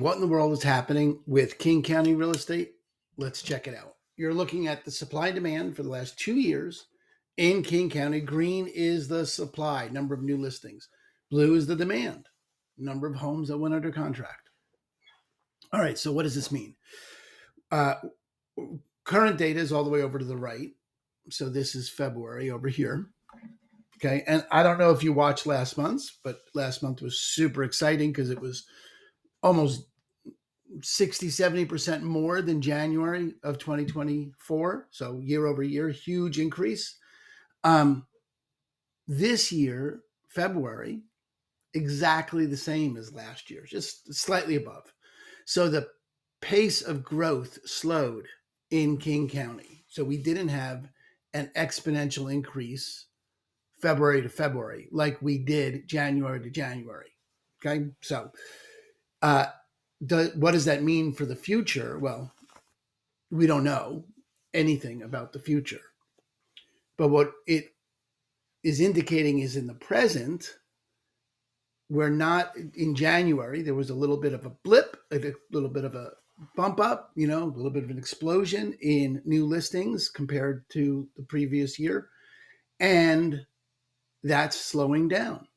what in the world is happening with King County real estate? Let's check it out. You're looking at the supply and demand for the last 2 years in King County. Green is the supply, number of new listings. Blue is the demand, number of homes that went under contract. All right, so what does this mean? Current data is all the way over to the right. So this is February over here. Okay, and I don't know if you watched last month's, but last month was super exciting because it was almost 60-70% more than January of 2024. So year over year, huge increase. This year, February, exactly the same as last year, just slightly above. So the pace of growth slowed in King County. So we didn't have an exponential increase February to February like we did January to January. Okay, so what does that mean for the future? Well, we don't know anything about the future. But what it is indicating is in the present, we're not in January. There was a little bit of a blip, a little bit of a bump up, a little bit of an explosion in new listings compared to the previous year. And that's slowing down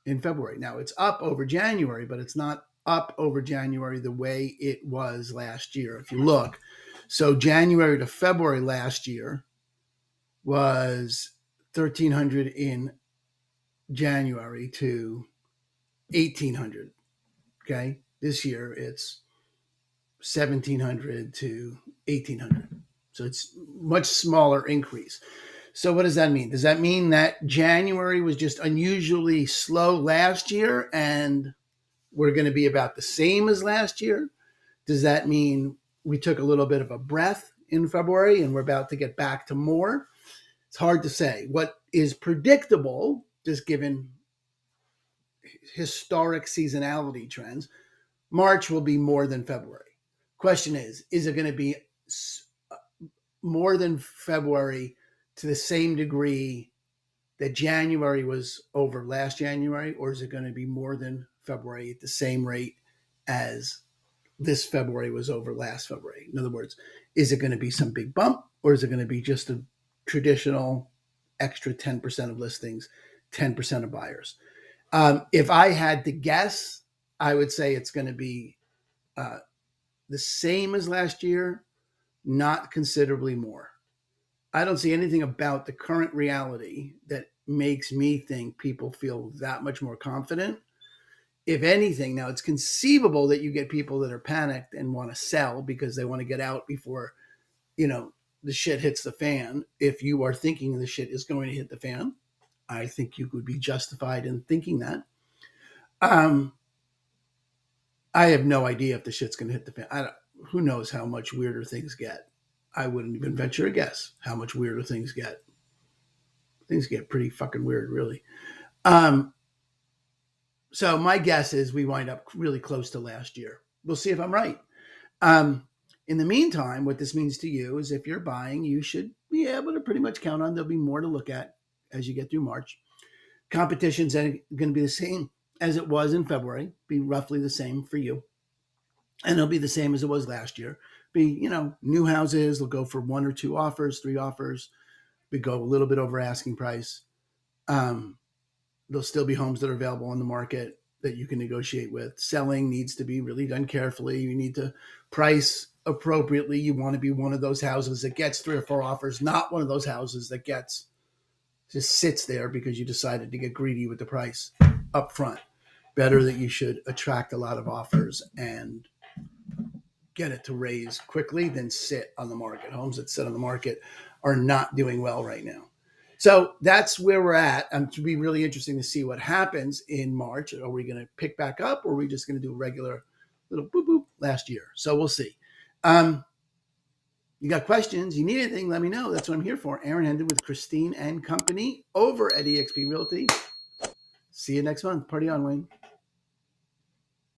in February. Now it's up over January, but it's not up over January the way it was last year. If you look, so January to February last year was 1,300 in January to 1,800. Okay. This year it's 1,700 to 1,800. So it's much smaller increase. So what does that mean? Does that mean that January was just unusually slow last year and we're going to be about the same as last year? Does that mean we took a little bit of a breath in February and we're about to get back to more? It's hard to say. What is predictable, just given historic seasonality trends, March will be more than February. Question is it going to be more than February to the same degree that January was over last January, or is it going to be more than February at the same rate as this February was over last February? In other words, is it going to be some big bump, or is it going to be just a traditional extra 10% of listings, 10% of buyers? If I had to guess, I would say it's going to be the same as last year, not considerably more. I don't see anything about the current reality that makes me think people feel that much more confident. If anything, now it's conceivable that you get people that are panicked and want to sell because they want to get out before, the shit hits the fan. If you are thinking the shit is going to hit the fan, I think you would be justified in thinking that. I have no idea if the shit's going to hit the fan. Who knows how much weirder things get. I wouldn't even venture a guess how much weirder things get. Things get pretty fucking weird, really. So my guess is we wind up really close to last year. We'll see if I'm right. In the meantime, what this means to you is if you're buying, you should be able to pretty much count on there'll be more to look at as you get through March. Competition's going to be the same as it was in February, be roughly the same for you. And it'll be the same as it was last year. Be, new houses, they'll go for 1 or 2 offers, 3 offers. We go a little bit over asking price. There'll still be homes that are available on the market that you can negotiate with. Selling needs to be really done carefully. You need to price appropriately. You want to be one of those houses that gets 3 or 4 offers, not one of those houses that just sits there because you decided to get greedy with the price up front. Better that you should attract a lot of offers and get it to raise quickly than sit on the market. Homes that sit on the market are not doing well right now. So that's where we're at. It'll be really interesting to see what happens in March. Are we going to pick back up, or are we just going to do a regular little boop boop last year? So we'll see. You got questions, you need anything, let me know. That's what I'm here for. Aaron Hendon with Christine and Company over at eXp Realty. See you next month. Party on, Wayne.